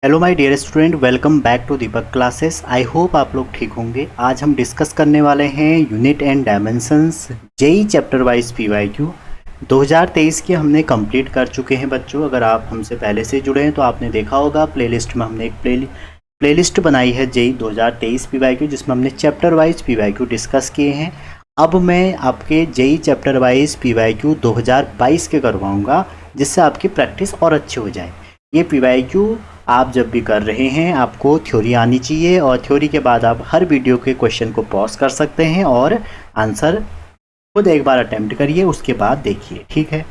Hello my dear student, welcome back to Deepak classes. I hope आप लोग ठीक होंगे। आज हम डिस्कस करने वाले हैं unit and dimensions JEE chapter wise PYQ 2023 के हमने कंप्लीट कर चुके हैं बच्चों। अगर आप हमसे पहले से जुड़े हैं तो आपने देखा होगा प्लेलिस्ट में हमने एक प्लेलिस्ट बनाई है जेई 2023 पीवाईक्यू, जिसमें हमने चैप्टर वाइज पीवाईक्यू डिस्कस किए हैं। अब मैं आपके जेई चैप्टर वाइज पीवाईक्यू 2022 के करवाऊँगा, जिससे आपकी प्रैक्टिस और अच्छी हो जाए। ये पीवाईक्यू आप जब भी कर रहे हैं आपको थ्योरी आनी चाहिए, और थ्योरी के बाद आप हर वीडियो के क्वेश्चन को पॉज कर सकते हैं और आंसर खुद एक बार अटेम्प्ट करिए, उसके बाद देखिए। ठीक है,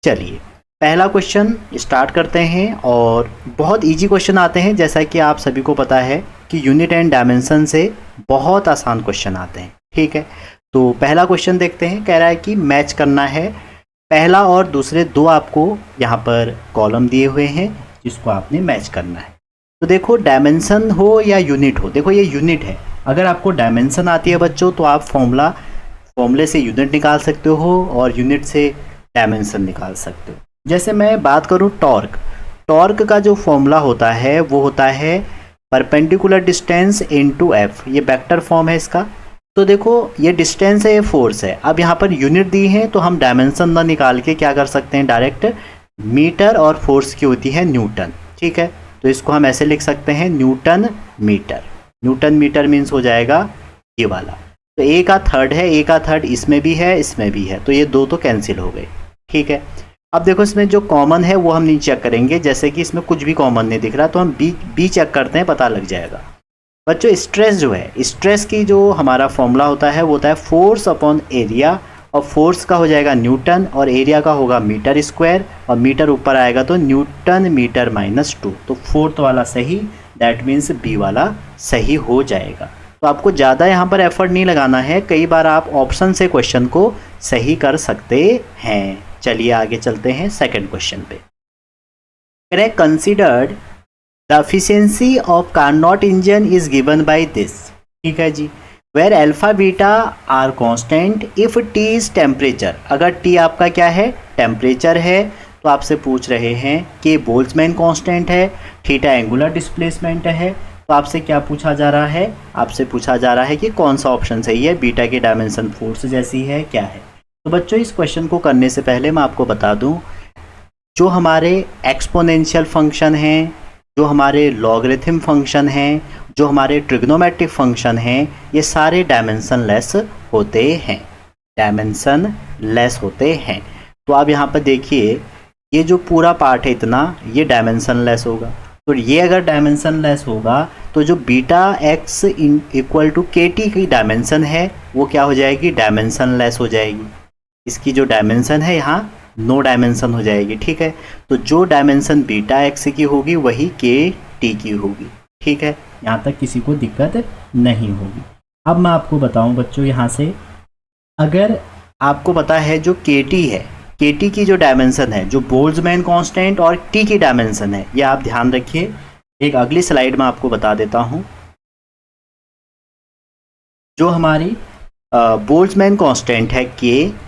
चलिए पहला क्वेश्चन स्टार्ट करते हैं। और बहुत इजी क्वेश्चन आते हैं, जैसा कि आप सभी को पता है कि यूनिट एंड डायमेंशन से बहुत आसान क्वेश्चन आते हैं। ठीक है, तो पहला क्वेश्चन देखते हैं। कह रहा है कि मैच करना है पहला और दूसरे दो, आपको यहाँ पर कॉलम दिए हुए हैं जिसको आपने मैच करना है। तो देखो, डायमेंशन हो या यूनिट हो, देखो ये यूनिट है। अगर आपको डायमेंशन आती है बच्चों तो आप फॉर्मूले से यूनिट निकाल सकते हो और यूनिट से डायमेंशन निकाल सकते हो। जैसे मैं बात करूं टॉर्क का जो फॉर्मूला होता है वो होता है परपेंडिकुलर डिस्टेंस इनटू एफ। ये वेक्टर फॉर्म है इसका। तो देखो, ये डिस्टेंस है, ये फोर्स है। अब यहाँ पर यूनिट दी है तो हम डायमेंशन ना निकाल के क्या कर सकते हैं, डायरेक्ट मीटर, और फोर्स की होती है न्यूटन। ठीक है, तो इसको हम ऐसे लिख सकते हैं newton metre. Newton metre means हो जाएगा ये वाला। तो ए का थर्ड है, ए का थर्ड इसमें भी है इसमें भी है, तो ये दो तो कैंसिल हो गए। ठीक है, अब देखो इसमें जो कॉमन है वो हम नहीं चेक करेंगे। जैसे कि इसमें कुछ भी कॉमन नहीं दिख रहा तो हम बी चेक करते हैं, पता लग जाएगा। बच्चों, स्ट्रेस जो है, स्ट्रेस की जो हमारा फॉर्मूला होता है वो होता है फोर्स अपॉन एरिया, और फोर्स का हो जाएगा न्यूटन और एरिया का होगा मीटर स्क्वायर, और मीटर ऊपर आएगा तो न्यूटन मीटर -2। तो फोर्थ वाला सही, दैट मीन्स बी वाला सही हो जाएगा। तो आपको ज़्यादा यहाँ पर एफर्ट नहीं लगाना है, कई बार आप ऑप्शन से क्वेश्चन को सही कर सकते हैं। चलिए आगे चलते हैं सेकेंड क्वेश्चन पे। Considered the efficiency of Carnot engine is given by this. ठीक है जी, where alpha beta are constant if T is temperature. अगर टी आपका क्या है, टेम्परेचर है, तो आपसे पूछ रहे हैं कि बोल्ट्जमैन कांस्टेंट है, थीटा एंगुलर डिस्प्लेसमेंट है। तो आपसे क्या पूछा जा रहा है, आपसे पूछा जा रहा है कि कौन सा ऑप्शन सही है, बीटा की डायमेंशन फोर्स जैसी है क्या है। तो बच्चों, इस क्वेश्चन को करने से पहले मैं आपको बता दूं, जो हमारे एक्सपोनेंशियल फंक्शन हैं, जो हमारे लॉगरिथम फंक्शन हैं, जो हमारे ट्रिग्नोमेट्रिक फंक्शन हैं, ये सारे डायमेंशन लेस होते हैं, डायमेंशन लेस होते हैं। तो आप यहाँ पर देखिए, ये जो पूरा पार्ट है इतना, ये डायमेंशन लेस होगा। तो ये अगर डायमेंशन लेस होगा तो जो बीटा एक्स इक्वल टू के टी की डायमेंशन है वो क्या हो जाएगी, डायमेंशन लेस हो जाएगी। इसकी जो डायमेंशन है यहाँ नो डायमेंशन हो जाएगी। ठीक है, तो जो डायमेंशन बीटा एक्स की होगी वही के टी की होगी। ठीक है, यहाँ तक किसी को दिक्कत नहीं होगी। अब मैं आपको बताऊं बच्चों, यहाँ से अगर आपको पता है जो के टी है, के टी की जो डायमेंशन है, जो बोल्ट्जमैन कांस्टेंट और टी की डायमेंशन है, ये आप ध्यान रखिए। एक अगली स्लाइड में आपको बता देता हूँ। जो हमारी बोल्ट्जमैन कांस्टेंट है के,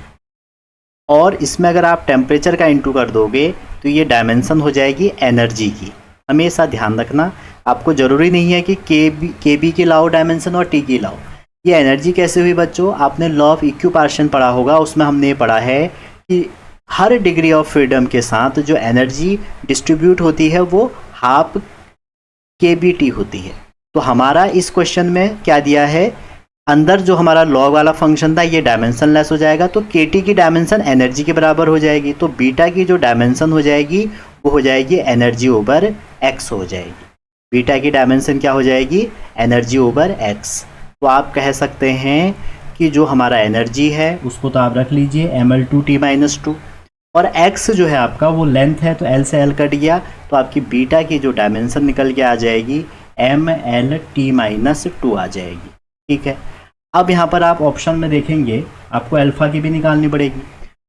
और इसमें अगर आप टेम्परेचर का इंटू कर दोगे तो ये डायमेंशन हो जाएगी एनर्जी की। हमेशा ध्यान रखना, आपको ज़रूरी नहीं है कि के बी की लाओ डायमेंशन और टी की लाओ। ये एनर्जी कैसे हुई बच्चों, आपने लॉ ऑफ इक्विपार्शन पढ़ा होगा, उसमें हमने ये पढ़ा है कि हर डिग्री ऑफ फ्रीडम के साथ जो एनर्जी डिस्ट्रीब्यूट होती है वो हाफ के बी टी होती है। तो हमारा इस क्वेश्चन में क्या दिया है, अंदर जो हमारा लॉग वाला फंक्शन था ये डायमेंशन लेस हो जाएगा, तो के टी की डायमेंशन एनर्जी के बराबर हो जाएगी। तो बीटा की जो डायमेंशन हो जाएगी वो हो जाएगी एनर्जी ओवर एक्स हो जाएगी। बीटा की डायमेंशन क्या हो जाएगी, एनर्जी ओवर एक्स। तो आप कह सकते हैं कि जो हमारा एनर्जी है उसको तो आप रख लीजिए ml/2t-2, और एक्स जो है आपका वो लेंथ है, तो एल से एल कट गया, तो आपकी बीटा की जो डायमेंशन निकल के आ जाएगी ml/t-2 आ जाएगी। ठीक है, अब यहाँ पर आप ऑप्शन में देखेंगे आपको अल्फा की भी निकालनी पड़ेगी।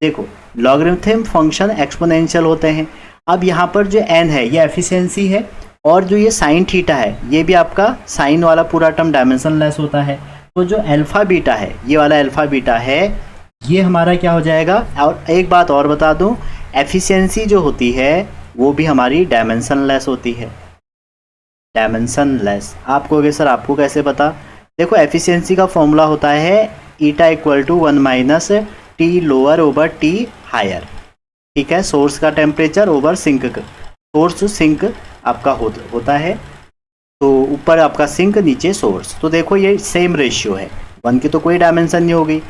देखो, लॉगरिथम फंक्शन एक्सपोनेंशियल होते हैं। अब यहाँ पर जो n है ये एफिशिएंसी है, और जो ये साइन थीटा है ये भी आपका साइन वाला पूरा टर्म डायमेंशन लेस होता है। तो जो अल्फा बीटा है, ये वाला अल्फा बीटा है, ये हमारा क्या हो जाएगा। और एक बात और बता दूं, एफिशिएंसी जो होती है वो भी हमारी डायमेंशन लेस होती है। Dimension less. आप कहोगे सर आपको कैसे पता? देखो एफिशिएंसी का फॉर्मूला होता है eta equal to 1 minus T lower over T higher. ठीक है, सोर्स का टेम्परेचर ओवर सिंक का, सोर्स सिंक आपका होता है, तो ऊपर आपका सिंक नीचे सोर्स। तो देखो ये सेम रेशियो है, 1 की तो कोई डायमेंशन नहीं होगी,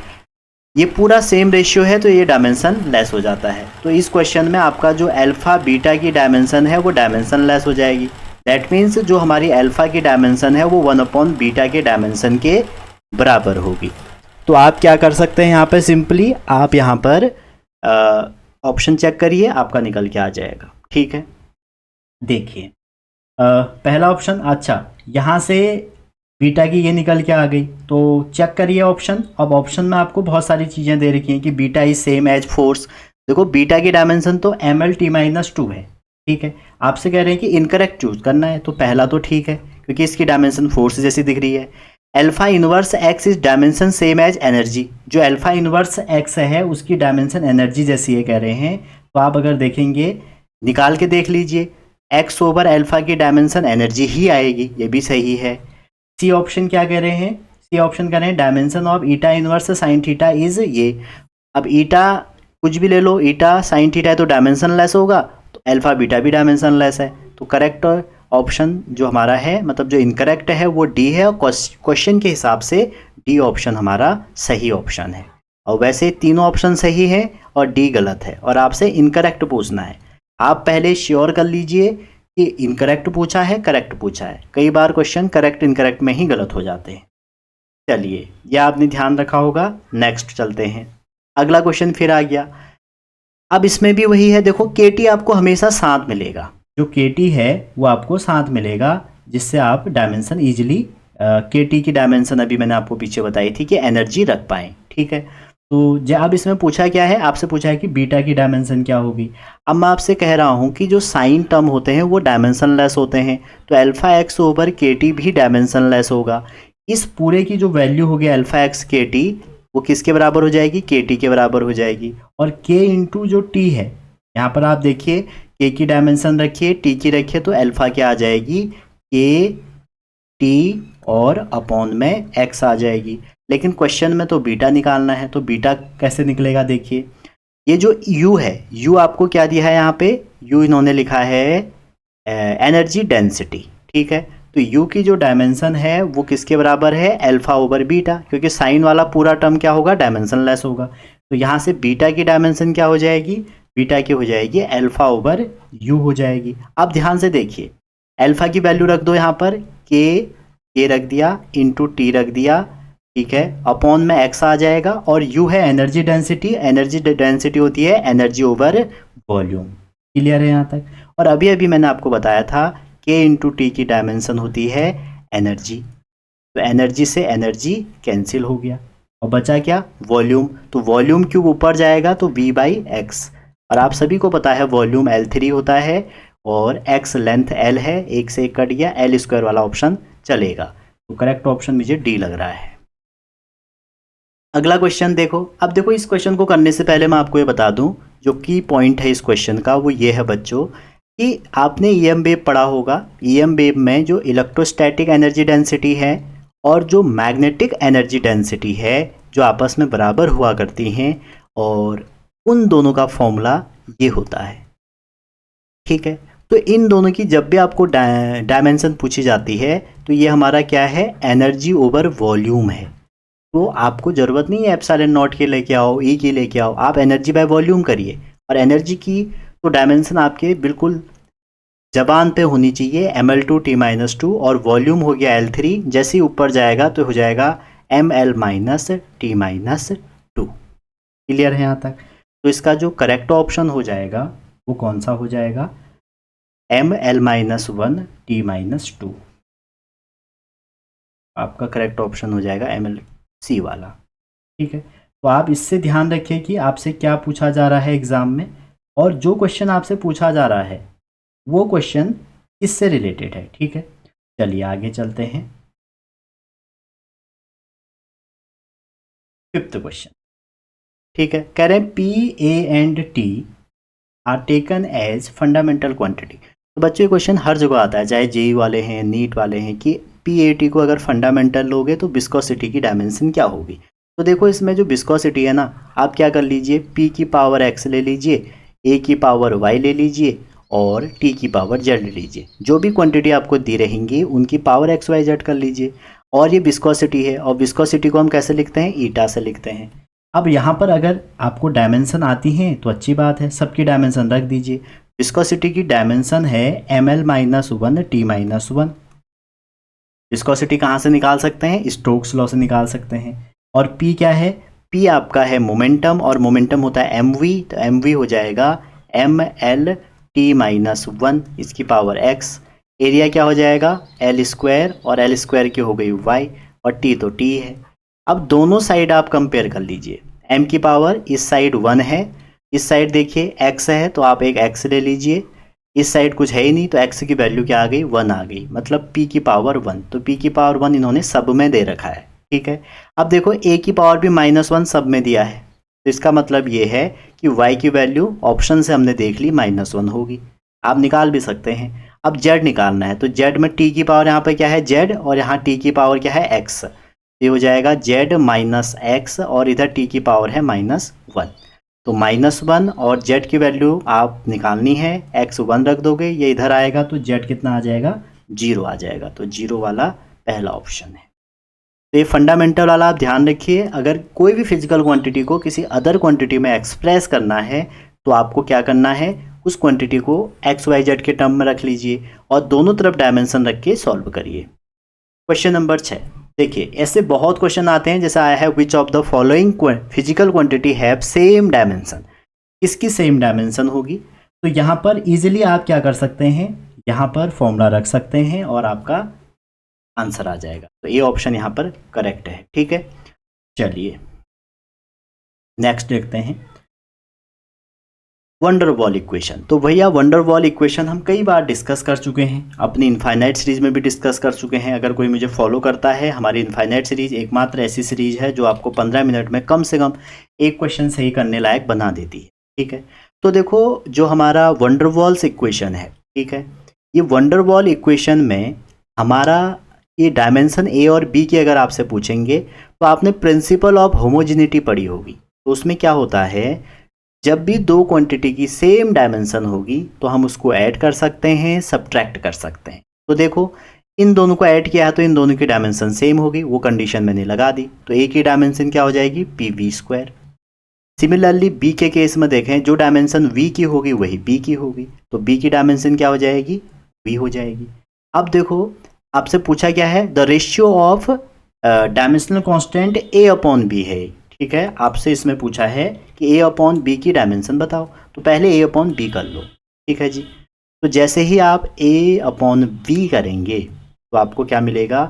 ये पूरा सेम रेशियो है तो ये डायमेंशन लेस हो जाता है। तो इस क्वेश्चन में आपका जो अल्फ़ा बीटा की डायमेंशन है वो डायमेंशन लेस हो जाएगी। दैट मीन्स जो हमारी अल्फ़ा की डायमेंशन है वो 1 अपॉन बीटा के डायमेंशन के बराबर होगी। तो आप क्या कर सकते हैं यहाँ पर, सिंपली आप यहाँ पर ऑप्शन चेक करिए, आपका निकल के आ जाएगा। ठीक है, देखिए पहला ऑप्शन, अच्छा यहाँ से बीटा की ये निकल के आ गई, तो चेक करिए ऑप्शन। अब ऑप्शन में आपको बहुत सारी चीज़ें दे रखी हैं कि beta is same as force. देखो बीटा की डायमेंशन तो एम एल टी माइनस 2 है। ठीक है, आपसे कह रहे हैं कि इनकरेक्ट चूज करना है, तो पहला तो ठीक है क्योंकि इसकी डायमेंशन फोर्स जैसी दिख रही है। Alpha inverse x is dimension same as energy, जो अल्फा इनवर्स एक्स है उसकी डायमेंशन एनर्जी जैसी है कह रहे हैं। तो आप अगर देखेंगे निकाल के देख लीजिए, एक्स ओवर अल्फा की डायमेंशन एनर्जी ही आएगी, ये भी सही है। सी ऑप्शन क्या कह रहे हैं, सी ऑप्शन कह रहे हैं dimension of eta inverse sine theta is ये। अब ईटा कुछ भी ले लो, ईटा साइन थीटा है तो डायमेंशन लेस होगा, तो अल्फा बीटा भी डायमेंशन लेस है। तो करेक्ट ऑप्शन जो हमारा है, मतलब जो इनकरेक्ट है वो डी है, और क्वेश्चन के हिसाब से डी ऑप्शन हमारा सही ऑप्शन है। और वैसे तीनों ऑप्शन सही है और डी गलत है, और आपसे इनकरेक्ट पूछना है। आप पहले श्योर कर लीजिए कि इनकरेक्ट पूछा है करेक्ट पूछा है, कई बार क्वेश्चन करेक्ट इनकरेक्ट में ही गलत हो जाते हैं। चलिए यह आपने ध्यान रखा होगा। नेक्स्ट चलते हैं, अगला क्वेश्चन फिर आ गया। अब इसमें भी वही है, देखो के टी आपको हमेशा साथ मिलेगा, जो के टी है वो आपको साथ मिलेगा, जिससे आप डायमेंशन ईजिली के टी की डायमेंशन अभी मैंने आपको पीछे बताई थी कि एनर्जी रख पाएँ। ठीक है, तो अब इसमें पूछा क्या है, आपसे पूछा है कि बीटा की डायमेंशन क्या होगी। अब मैं आपसे कह रहा हूँ कि जो साइन टर्म होते हैं वो डायमेंशन लेस होते हैं, तो अल्फा एक्स ओवर के टी भी डायमेंशन लेस होगा। इस पूरे की जो वैल्यू होगी अल्फा एक्स के टी, वो किसके बराबर हो जाएगी, के टी के बराबर हो जाएगी। और के इंटू जो टी है, यहाँ पर आप देखिए के की डायमेंशन रखिए, टी की रखिए, तो अल्फा क्या आ जाएगी, के टी और अपॉन में एक्स आ जाएगी। लेकिन क्वेश्चन में तो बीटा निकालना है, तो बीटा कैसे निकलेगा, देखिए ये जो u है, u आपको क्या दिया है यहाँ पे, u इन्होंने लिखा है एनर्जी डेंसिटी। ठीक है, तो u की जो डायमेंशन है वो किसके बराबर है, अल्फा ओवर बीटा, क्योंकि साइन वाला पूरा टर्म क्या होगा, डायमेंशन लेस होगा। तो यहाँ से बीटा की डायमेंशन क्या हो जाएगी, बीटा की हो जाएगी अल्फा ओवर u हो जाएगी। अब ध्यान से देखिए, अल्फा की वैल्यू रख दो यहाँ पर, के रख दिया, इंटू टी रख दिया, ठीक है, अपॉन में एक्स आ जाएगा, और यू है एनर्जी डेंसिटी, एनर्जी डेंसिटी होती है एनर्जी ओवर वॉल्यूम। क्लियर है यहाँ तक? और अभी अभी मैंने आपको बताया था के इंटू टी की डायमेंशन होती है एनर्जी, तो एनर्जी से एनर्जी कैंसिल हो गया और बचा क्या, वॉल्यूम। तो वॉल्यूम क्यूब ऊपर जाएगा तो v बाई एक्स, और आप सभी को पता है वॉल्यूम L3 होता है और x लेंथ L है, एक से एक कट गया, L स्क्वायर वाला ऑप्शन चलेगा। तो करेक्ट ऑप्शन मुझे डी लग रहा है। अगला क्वेश्चन देखो, अब देखो इस क्वेश्चन को करने से पहले मैं आपको ये बता दूं, जो की पॉइंट है इस क्वेश्चन का वो ये है बच्चों, कि आपने ईएम वेव पढ़ा होगा। ईएम वेव में जो इलेक्ट्रोस्टैटिक एनर्जी डेंसिटी है और जो मैग्नेटिक एनर्जी डेंसिटी है, जो आपस में बराबर हुआ करती हैं, और उन दोनों का फॉर्मूला ये होता है। ठीक है, तो इन दोनों की जब भी आपको डायमेंशन पूछी जाती है तो ये हमारा क्या है, एनर्जी ओवर वॉल्यूम है। तो आपको ज़रूरत नहीं है एप्सिलॉन नॉट के लेके आओ, ई की लेके आओ, आप एनर्जी बाय वॉल्यूम करिए। और एनर्जी की तो डायमेंशन आपके बिल्कुल जबान पे होनी चाहिए, ml2t-2, और वॉल्यूम हो गया L3, जैसे ही ऊपर जाएगा तो हो जाएगा ml-t-2। क्लियर है यहाँ तक? तो इसका जो करेक्ट ऑप्शन हो जाएगा वो कौन सा हो जाएगा, ml-1t-2। आपका करेक्ट ऑप्शन हो जाएगा MLC वाला। ठीक है, तो आप इससे ध्यान रखिए कि आपसे क्या पूछा जा रहा है एग्जाम में, और जो क्वेश्चन आपसे पूछा जा रहा है वो क्वेश्चन इससे रिलेटेड है। ठीक है, चलिए आगे चलते हैं। फिफ्थ क्वेश्चन, ठीक है, कह रहे हैं P, A and T are taken as fundamental quantity. तो तो बच्चों ये क्वेश्चन हर जगह आता है, चाहे जेई वाले हैं, नीट वाले हैं, कि पीएटी को अगर फंडामेंटल लोगे तो विस्कोसिटी की डायमेंशन क्या होगी। तो देखो इसमें जो विस्कोसिटी है ना, आप क्या कर लीजिए, पी की पावर एक्स ले लीजिए, ए की पावर वाई ले लीजिए और टी की पावर जेड ले लीजिए। जो भी क्वांटिटी आपको दी रहेंगी उनकी पावर एक्स वाई जेड कर लीजिए। और ये विस्कोसिटी है, और विस्कोसिटी को हम कैसे लिखते हैं, ईटा से लिखते हैं। अब यहाँ पर अगर आपको डायमेंशन आती हैं तो अच्छी बात है, सबकी डायमेंशन रख दीजिए। विस्कोसिटी की डायमेंशन है ml-1 t-1। विस्कोसिटी कहाँ से निकाल सकते हैं, स्टोक्स लॉ से निकाल सकते हैं। और P क्या है, P आपका है मोमेंटम, और मोमेंटम होता है mv, तो mv हो जाएगा ml-t-1 इसकी पावर x। एरिया क्या हो जाएगा, l स्क्वायर, और l स्क्वायर की हो गई y, और t तो t है। अब दोनों साइड आप कंपेयर कर लीजिए। m की पावर इस साइड 1 है, इस साइड देखिए x है, तो आप एक x ले लीजिए। इस साइड कुछ है ही नहीं, तो x की वैल्यू क्या आ गई, 1 आ गई, मतलब p की पावर 1। तो p की पावर 1 इन्होंने सब में दे रखा है, ठीक है। अब देखो a की पावर भी -1 सब में दिया है, तो इसका मतलब ये है कि y की वैल्यू ऑप्शन से हमने देख ली -1 होगी। आप निकाल भी सकते हैं। अब z निकालना है, तो z में t की पावर यहाँ पर क्या है z, और यहाँ t की पावर क्या है x। ये हो जाएगा z माइनस एक्स, और इधर t की पावर है -1। तो -1 और z की वैल्यू आप निकालनी है, x 1 रख दोगे, ये इधर आएगा तो z कितना आ जाएगा, 0 आ जाएगा। तो 0 वाला पहला ऑप्शन है। तो ये फंडामेंटल वाला आप ध्यान रखिए, अगर कोई भी फिजिकल क्वांटिटी को किसी अदर क्वांटिटी में एक्सप्रेस करना है तो आपको क्या करना है, उस क्वांटिटी को एक्स वाई जेड के टर्म में रख लीजिए और दोनों तरफ डायमेंशन रख के सॉल्व करिए। क्वेश्चन नंबर 6 देखिए, ऐसे बहुत क्वेश्चन आते हैं, जैसे आया है विच of the following physical quantity have same dimension. किसकी सेम डायमेंशन होगी, तो यहाँ पर इजीली आप क्या कर सकते हैं, यहाँ पर फॉर्मूला रख सकते हैं और आपका आंसर आ जाएगा। तो ये ऑप्शन यहाँ पर करेक्ट है, ठीक है। चलिए नेक्स्ट देखते हैं, वंडरवॉल इक्वेशन। तो भैया वंडरवॉल इक्वेशन हम कई बार डिस्कस कर चुके हैं, अपनी इनफाइनाइट सीरीज में भी डिस्कस कर चुके हैं। अगर कोई मुझे फॉलो करता है, हमारी इनफाइनाइट सीरीज एकमात्र ऐसी सीरीज है जो आपको 15 मिनट में कम से कम एक क्वेश्चन सही करने लायक बना देती है, ठीक है। तो देखो जो हमारा वंडरवॉल्स इक्वेशन है, ठीक है, ये वंडरवॉल इक्वेशन में हमारा ये डायमेंशन ए और बी की अगर आपसे पूछेंगे तो आपने प्रिंसिपल ऑफ होमोजिनिटी पढ़ी होगी। तो उसमें क्या होता है, जब भी दो क्वांटिटी की सेम डायमेंशन होगी तो हम उसको ऐड कर सकते हैं, सब्ट्रैक्ट कर सकते हैं। तो देखो इन दोनों को ऐड किया है तो इन दोनों की डायमेंशन सेम होगी, वो कंडीशन मैंने लगा दी। तो ए की डायमेंशन क्या हो जाएगी, P V square. Similarly B के केस में देखें, जो डायमेंशन वी की होगी वही बी की होगी, तो बी की डायमेंशन क्या हो जाएगी, वी हो जाएगी। अब देखो आपसे पूछा क्या है, the ratio of dimensional constant A upon B है, ठीक है। आपसे इसमें पूछा है कि ए अपॉन बी की डायमेंशन बताओ, तो पहले ए अपॉन बी कर लो, ठीक है जी। तो जैसे ही आप ए अपॉन वी करेंगे तो आपको क्या मिलेगा,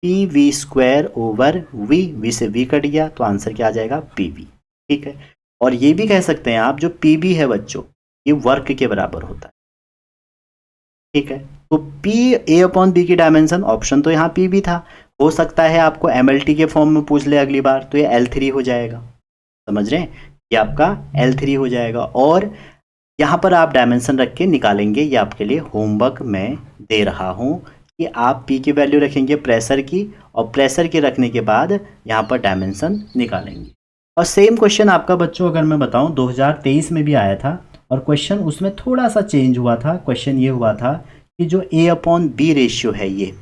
P V square over V, V से वी कट गया तो आंसर क्या आ जाएगा, पी वी, ठीक है। और ये भी कह सकते हैं आप, जो पी बी है बच्चों, ये वर्क के बराबर होता है, ठीक है। तो पी ए अपॉन बी की डायमेंशन, ऑप्शन तो यहाँ पी बी था, हो सकता है आपको MLT के फॉर्म में पूछ ले अगली बार, तो ये L3 हो जाएगा, समझ रहे हैं, ये आपका L3 हो जाएगा। और यहाँ पर आप डायमेंशन रख के निकालेंगे, ये आपके लिए होमवर्क मैं दे रहा हूँ कि आप P की वैल्यू रखेंगे प्रेशर की, और प्रेशर के रखने के बाद यहाँ पर डायमेंशन निकालेंगे। और सेम क्वेश्चन आपका बच्चों अगर मैं बताऊँ 2023 में भी आया था, और क्वेश्चन उसमें थोड़ा सा चेंज हुआ था। क्वेश्चन ये हुआ था कि जो A अपॉन बी रेशियो है, ये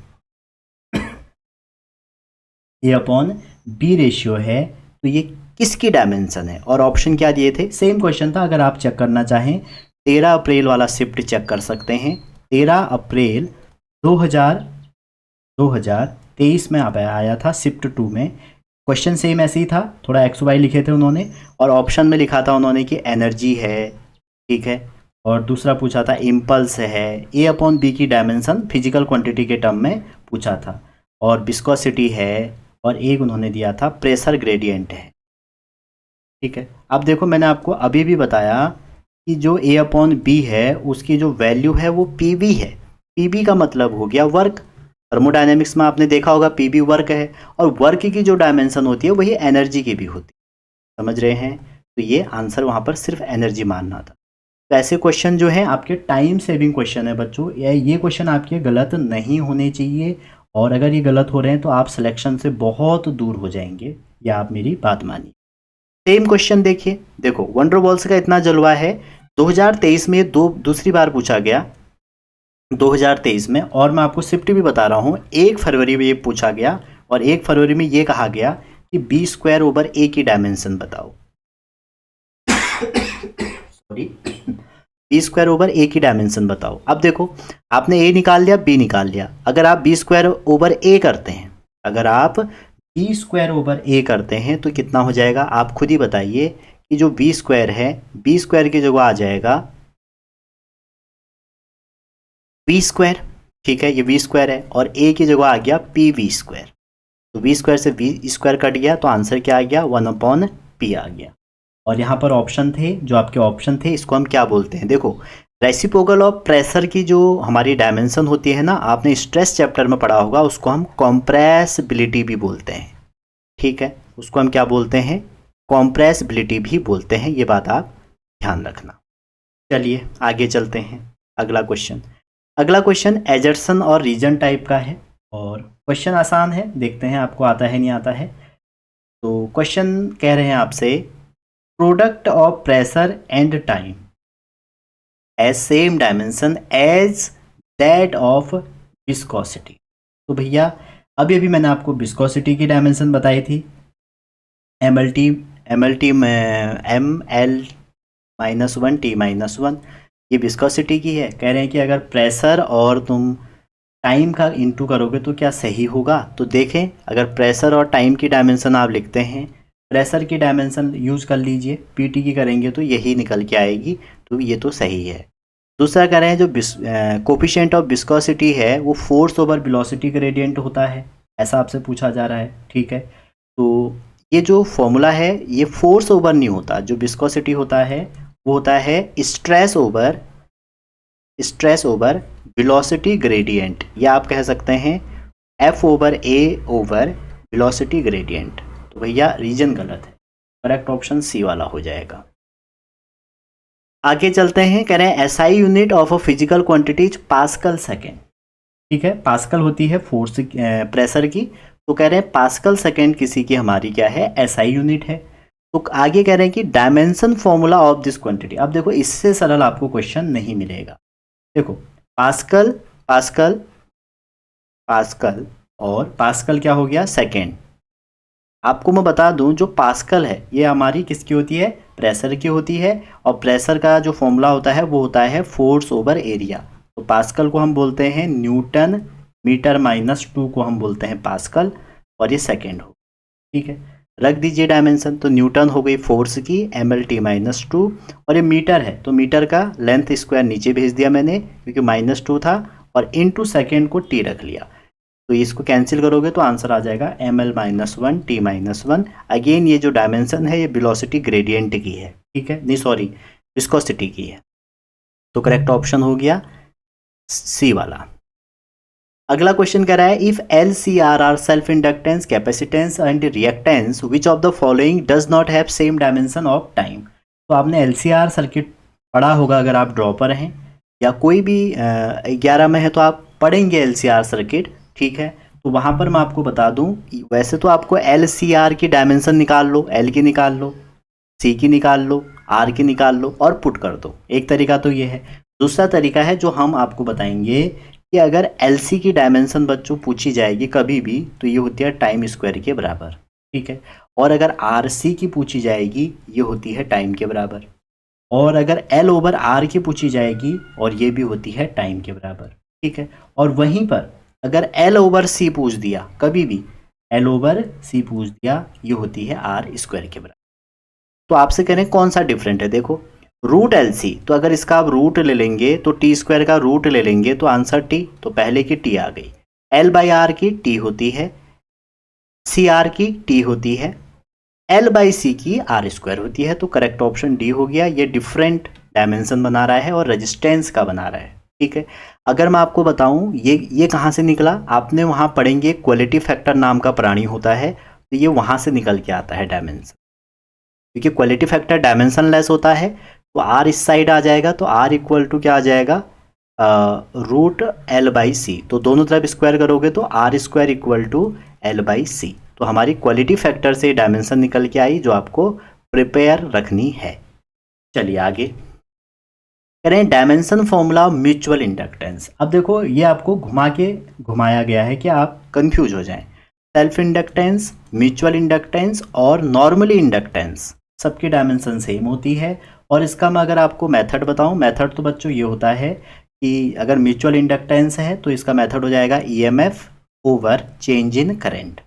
ए अपॉन बी रेशियो है, तो ये किसकी डायमेंशन है, और ऑप्शन क्या दिए थे, सेम क्वेश्चन था। अगर आप चेक करना चाहें 13 अप्रैल वाला शिफ्ट चेक कर सकते हैं। 13 अप्रैल 2023 में आया था शिफ्ट 2 में। क्वेश्चन सेम ऐसे ही था, थोड़ा एक्स वाई लिखे थे उन्होंने, और ऑप्शन में लिखा था उन्होंने कि एनर्जी है, ठीक है, और दूसरा पूछा था इम्पल्स है। ए अपॉन बी की डायमेंशन फिजिकल क्वांटिटी के टर्म में पूछा था, और विस्कोसिटी है, और एक उन्होंने दिया था प्रेशर ग्रेडियंट है, ठीक है। अब देखो मैंने आपको अभी भी बताया कि जो ए अपॉन बी है उसकी जो वैल्यू है वो पी बी है। पी बी का मतलब हो गया वर्क। थर्मोडायनेमिक्स में आपने देखा होगा पी बी वर्क है, और वर्क की जो डायमेंशन होती है वही एनर्जी की भी होती है, समझ रहे हैं। तो ये आंसर वहाँ पर सिर्फ एनर्जी मानना था। तो ऐसे क्वेश्चन जो हैं आपके टाइम सेविंग क्वेश्चन है बच्चों, ये क्वेश्चन आपके गलत नहीं होने चाहिए, और अगर ये गलत हो रहे हैं तो आप सिलेक्शन से बहुत दूर हो जाएंगे, या आप मेरी बात मानिए। सेम क्वेश्चन देखिए, देखो वंडर बॉल्स का इतना जलवा है, 2023 में दूसरी बार पूछा गया 2023 में, और मैं आपको शिफ्ट भी बता रहा हूँ, 1 फरवरी में ये पूछा गया, और 1 फरवरी में ये कहा गया कि बी स्क्वायर ओवर ए की डायमेंशन बताओ। सॉरी, बी स्क्वायर ओवर ए की डायमेंशन बताओ। अब देखो आपने ए निकाल लिया, बी निकाल लिया, अगर आप बी स्क्वायर ओवर ए करते हैं, अगर आप बी स्क्वायर ओवर ए करते हैं तो कितना हो जाएगा, आप खुद ही बताइए कि जो बी स्क्वायर है, बी स्क्वायर की जगह आ जाएगा बी स्क्वायर, ठीक है, ये वी स्क्वायर है, और ए की जगह आ गया पी वी स्क्वायर, तो वी स्क्वायर से वी स्क्वायर कट गया, तो आंसर क्या आ गया, 1/p आ गया। और यहाँ पर ऑप्शन थे, जो आपके ऑप्शन थे इसको हम क्या बोलते हैं, देखो रेसिप्रोकल ऑफ प्रेशर की जो हमारी डायमेंशन होती है ना, आपने स्ट्रेस चैप्टर में पढ़ा होगा, उसको हम कॉम्प्रेसिबिलिटी भी बोलते हैं, ठीक है, उसको हम क्या बोलते हैं, कॉम्प्रेसिबिलिटी भी बोलते हैं, ये बात आप ध्यान रखना। चलिए आगे चलते हैं, अगला क्वेश्चन एजर्सन और रीजन टाइप का है, और क्वेश्चन आसान है, देखते हैं आपको आता है नहीं आता है। तो क्वेश्चन कह रहे हैं आपसे, product of pressure and time as same dimension as that of viscosity. तो भैया अभी अभी मैंने आपको विस्कोसिटी की डायमेंशन बताई थी, MLT में ML-1 T-1, ये विस्कोसिटी की है। कह रहे हैं कि अगर प्रेशर और तुम टाइम का इंटू करोगे तो क्या सही होगा। तो देखें, अगर प्रेशर और टाइम की डायमेंशन आप लिखते हैं, प्रेशर की डायमेंशन यूज़ कर लीजिए, पीटी की करेंगे तो यही निकल के आएगी, तो ये तो सही है। दूसरा कह रहे हैं जो कोफिशिएंट ऑफ विस्कोसिटी है वो फोर्स ओवर वेलोसिटी ग्रेडियंट होता है, ऐसा आपसे पूछा जा रहा है, ठीक है। तो ये जो फॉर्मूला है ये फोर्स ओवर नहीं होता, जो विस्कोसिटी होता है वो होता है स्ट्रेस ओवर वेलोसिटी ग्रेडियंट, या आप कह सकते हैं F over A over velocity gradient. तो भैया रीजन गलत है, करेक्ट ऑप्शन सी वाला हो जाएगा। आगे चलते हैं, कह रहे हैं SI unit of a physical quantities pascal second, ठीक है, पास्कल होती है फोर्स प्रेशर की, तो कह रहे हैं पास्कल सेकेंड किसी की हमारी क्या है, SI यूनिट है। तो आगे कह रहे हैं कि dimension formula of this quantity. अब देखो इससे सरल आपको क्वेश्चन नहीं मिलेगा, देखो पास्कल पास्कल पास्कल और पास्कल क्या हो गया, सेकेंड। आपको मैं बता दूं जो पास्कल है ये हमारी किसकी होती है, प्रेशर की होती है, और प्रेशर का जो फॉर्मूला होता है वो होता है फोर्स ओवर एरिया। तो पास्कल को हम बोलते हैं न्यूटन मीटर -2 को हम बोलते हैं पास्कल, और ये सेकेंड हो, ठीक है। रख दीजिए डायमेंशन, तो न्यूटन हो गई फोर्स की MLT-2, और ये मीटर है तो मीटर का लेंथ स्क्वायर नीचे भेज दिया मैंने क्योंकि -2 था, और इनटू सेकेंड को टी रख लिया, तो इसको कैंसिल करोगे तो आंसर आ जाएगा ML-1 T-1। अगेन ये जो डायमेंशन है ये वेलोसिटी ग्रेडियंट की है, ठीक है, नहीं सॉरी विस्कोसिटी की है, तो करेक्ट ऑप्शन हो गया सी वाला। अगला क्वेश्चन कह रहा है if LCR are self inductance capacitance and reactance which of the following does not have same dimension of time. तो आपने LCR सर्किट पढ़ा होगा, अगर आप ड्रॉपर हैं या कोई भी 11 में है तो आप पढ़ेंगे LCR सर्किट, ठीक है। तो वहाँ पर मैं आपको बता दूँ, वैसे तो आपको LCR की डायमेंशन निकाल लो, L की निकाल लो, C की निकाल लो, R की निकाल लो और पुट कर दो, एक तरीका तो ये है। दूसरा तरीका है जो हम आपको बताएंगे कि अगर LC की डायमेंशन बच्चों पूछी जाएगी कभी भी तो ये होती है टाइम स्क्वायर के बराबर, ठीक है, और अगर RC की पूछी जाएगी ये होती है टाइम के बराबर, और अगर L ओवर R की पूछी जाएगी और ये भी होती है टाइम के बराबर, ठीक है। और वहीं पर अगर L ओवर C पूछ दिया, कभी भी L ओवर C पूछ दिया, ये होती है R स्क्वायर के बराबर। तो आपसे कह रहे हैं कौन सा डिफरेंट है, देखो रूट LC, तो अगर इसका आप रूट ले लेंगे तो टी स्क्वायर का रूट ले लेंगे तो आंसर टी, तो पहले की टी आ गई, L/R की टी होती है, CR की टी होती है, L/C की R स्क्वायर होती है, तो करेक्ट ऑप्शन डी हो गया। ये डिफरेंट डायमेंशन बना रहा है और रेजिस्टेंस का बना रहा है, ठीक है। अगर मैं आपको बताऊं ये कहाँ से निकला, आपने वहाँ पढ़ेंगे क्वालिटी फैक्टर नाम का प्राणी होता है, तो ये वहाँ से निकल के आता है डायमेंशन, क्योंकि क्वालिटी फैक्टर डायमेंशन लेस होता है, तो आर इस साइड आ जाएगा, तो आर इक्वल टू क्या आ जाएगा, रूट एल बाई सी। तो दोनों तरफ स्क्वायर करोगे तो R square equal to L by C. तो हमारी क्वालिटी फैक्टर से डायमेंशन निकल के आई जो आपको प्रिपेयर रखनी है। चलिए आगे करें डायमेंशन फॉर्मूला म्यूचुअल इंडक्टेंस। अब देखो ये आपको घुमाया गया है कि आप कंफ्यूज हो जाएं। सेल्फ इंडक्टेंस, म्यूचुअल इंडक्टेंस और नॉर्मली इंडक्टेंस सबकी डायमेंशन सेम होती है। और इसका मैं अगर आपको मेथड बताऊं, मेथड तो बच्चों ये होता है कि अगर म्यूचुअल इंडक्टेंस है तो इसका मेथड हो जाएगा EMF over change in current.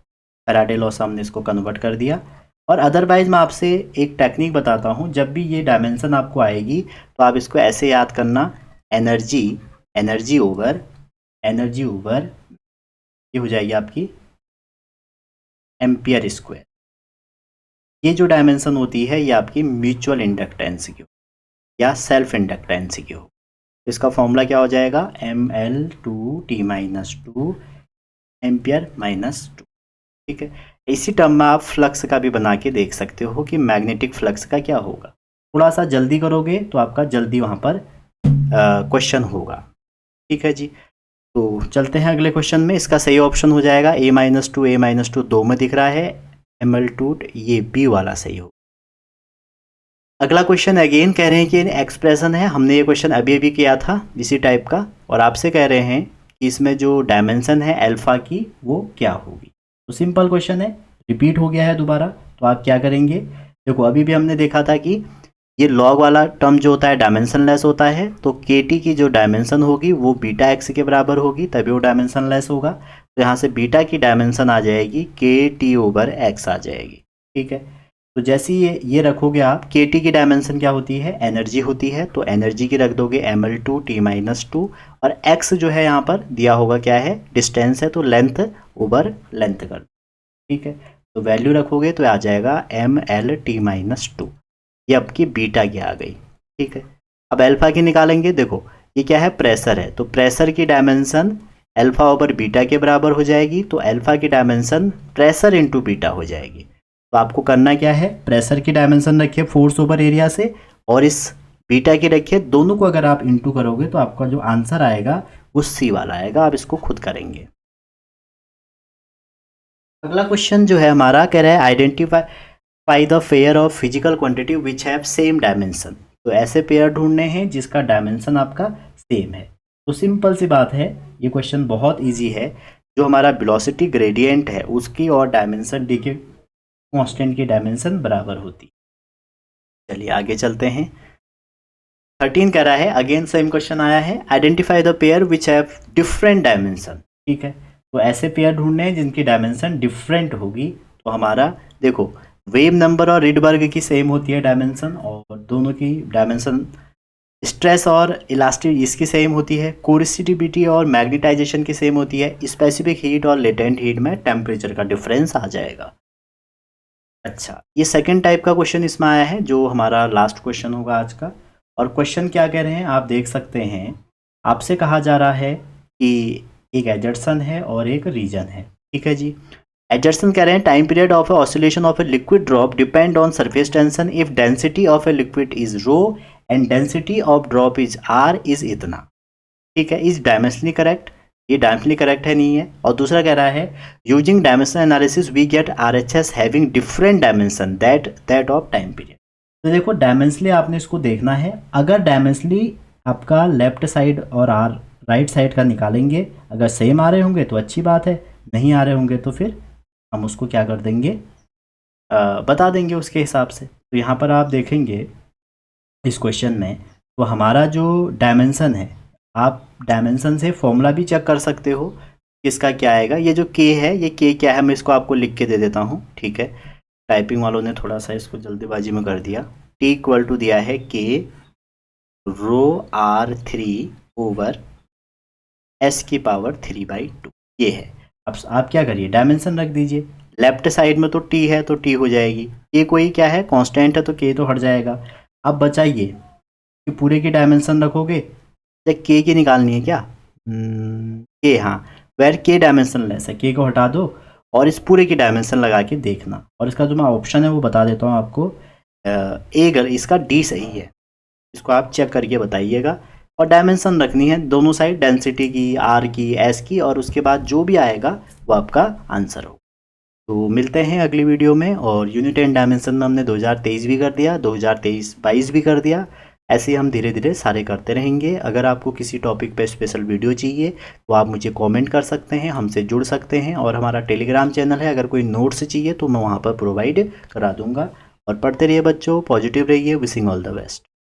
Faraday law से हमने इसको कन्वर्ट कर दिया। और अदरवाइज मैं आपसे एक टेक्निक बताता हूँ, जब भी ये डायमेंशन आपको आएगी तो आप इसको ऐसे याद करना, एनर्जी एनर्जी ओवर ये हो जाएगी आपकी एम्पियर स्क्वायर। ये जो डायमेंशन होती है ये आपकी म्यूचुअल इंडक्टेंस की हो या सेल्फ इंडक्टेंस की हो। इसका फॉर्मूला क्या हो जाएगा, ml2t-2 एम्पियर माइनस 2। ठीक है, इसी टर्म में आप फ्लक्स का भी बना के देख सकते हो कि मैग्नेटिक फ्लक्स का क्या होगा। थोड़ा सा जल्दी करोगे तो आपका जल्दी वहाँ पर क्वेश्चन होगा। ठीक है जी, तो चलते हैं अगले क्वेश्चन में। इसका सही ऑप्शन हो जाएगा a-2 दो में दिख रहा है, ml2 ये बी वाला सही हो। अगला क्वेश्चन अगेन कह रहे हैं कि एक्सप्रेशन है, हमने ये क्वेश्चन अभी अभी किया था इसी टाइप का, और आपसे कह रहे हैं कि इसमें जो डायमेंशन है अल्फा की वो क्या होगी। तो सिंपल क्वेश्चन है, रिपीट हो गया है दोबारा। तो आप क्या करेंगे, देखो अभी भी हमने देखा था कि ये लॉग वाला टर्म जो होता है डायमेंशन लेस होता है, तो के टी की जो डायमेंशन होगी वो बीटा एक्स के बराबर होगी, तभी वो डायमेंशन लेस होगा। तो यहाँ से बीटा की डायमेंशन आ जाएगी के टी ओवर एक्स आ जाएगी। ठीक है, तो जैसे ये रखोगे आप, के टी की डायमेंशन क्या होती है, एनर्जी होती है, तो एनर्जी की रख दोगे ml2t-2, और x जो है यहाँ पर दिया होगा क्या है, डिस्टेंस है, तो लेंथ ओवर लेंथ कर। ठीक है, तो वैल्यू रखोगे तो आ जाएगा ml_t-2। ये आपकी बीटा की आ गई। ठीक है, अब अल्फा की निकालेंगे। देखो ये क्या है, प्रेशर है, तो प्रेशर की डायमेंशन अल्फा ओवर बीटा के बराबर हो जाएगी, तो अल्फा की डायमेंशन प्रेशर इंटू बीटा हो जाएगी। तो आपको करना क्या है, प्रेशर की डायमेंशन रखिए फोर्स ओवर एरिया से, और इस बीटा की रखिए, दोनों को अगर आप इंटू करोगे तो आपका जो आंसर आएगा वो सी वाला आएगा। आप इसको खुद करेंगे। अगला क्वेश्चन जो है हमारा कह रहा है identify the pair of physical quantity which have same dimension. तो ऐसे पेयर ढूंढने हैं जिसका डायमेंशन आपका सेम है। तो सिंपल सी बात है, ये क्वेश्चन बहुत इजी है। जो हमारा वेलोसिटी ग्रेडियंट है उसकी और डायमेंशन डी के कांस्टेंट की डायमेंशन बराबर होती। चलिए आगे चलते हैं। 13 कह रहा है, अगेन सेम क्वेश्चन आया है, identify the pair which have different dimension. ठीक है, तो ऐसे पेयर ढूंढने हैं जिनकी डायमेंशन डिफरेंट होगी। तो हमारा देखो वेव नंबर और रिडबर्ग की सेम होती है डायमेंशन, और दोनों की डायमेंशन स्ट्रेस और इलास्टिक इसकी सेम होती है, कोरिसिटिविटी और मैग्नेटाइजेशन की सेम होती है, स्पेसिफिक हीट और लेटेंट हीट में टेम्परेचर का डिफरेंस आ जाएगा। अच्छा, ये सेकंड टाइप का क्वेश्चन इसमें आया है जो हमारा लास्ट क्वेश्चन होगा आज का। और क्वेश्चन क्या कह रहे हैं आप देख सकते हैं, आपसे कहा जा रहा है कि एक एजर्सन है और एक रीजन है। ठीक है जी, एजर्सन कह रहे हैं time period of a oscillation of a liquid drop depend on surface tension if density of a liquid is rho and density of drop is R is इतना। ठीक है, इज डायमेंशनली करेक्ट, ये डायमेंशनली करेक्ट है नहीं है। और दूसरा कह रहा है using dimension analysis we get RHS having different dimension that of time period. तो देखो डायमेंशनली आपने इसको देखना है, अगर डायमेंशनली आपका लेफ्ट साइड और आर राइट साइड का निकालेंगे, अगर सेम आ रहे होंगे तो अच्छी बात है, नहीं आ रहे होंगे तो फिर हम उसको क्या कर देंगे, बता देंगे उसके हिसाब से। तो यहाँ पर आप देखेंगे इस क्वेश्चन में, तो हमारा जो डायमेंशन है, आप डायमेंशन से फॉर्मूला भी चेक कर सकते हो किसका क्या आएगा। ये जो के है, ये के क्या है, मैं इसको आपको लिख के दे देता हूँ। ठीक है, टाइपिंग वालों ने थोड़ा सा इसको जल्दीबाजी में कर दिया। टी इक्वल टू दिया है के रो R3 ओवर एस की पावर 3/2, ये है। अब आप क्या करिए, डायमेंशन रख दीजिए, लेफ्ट साइड में तो टी है तो टी हो जाएगी, ये कोई क्या है कांस्टेंट है तो के तो हट जाएगा। अब बचाइए कि पूरे की डायमेंशन रखोगे, के की निकालनी है क्या, के, हाँ, वेर के डायमेंशन लेस है, के को हटा दो और इस पूरे की डायमेंशन लगा के देखना। और इसका जो मैं ऑप्शन है वो बता देता हूँ आपको, ए इसका डी सही है। इसको आप चेक करके बताइएगा। और डायमेंशन रखनी है दोनों साइड, डेंसिटी की, आर की, एस की, और उसके बाद जो भी आएगा वो आपका आंसर हो। तो मिलते हैं अगली वीडियो में। और यूनिट एंड डायमेंशन में हमने 2023 भी कर दिया, 2023-22 भी कर दिया। ऐसे ही हम धीरे धीरे सारे करते रहेंगे। अगर आपको किसी टॉपिक पे स्पेशल वीडियो चाहिए तो आप मुझे कमेंट कर सकते हैं, हमसे जुड़ सकते हैं। और हमारा टेलीग्राम चैनल है, अगर कोई नोट्स चाहिए तो मैं वहाँ पर प्रोवाइड करा दूँगा। और पढ़ते रहिए बच्चों, पॉजिटिव रहिए। Wishing all the best.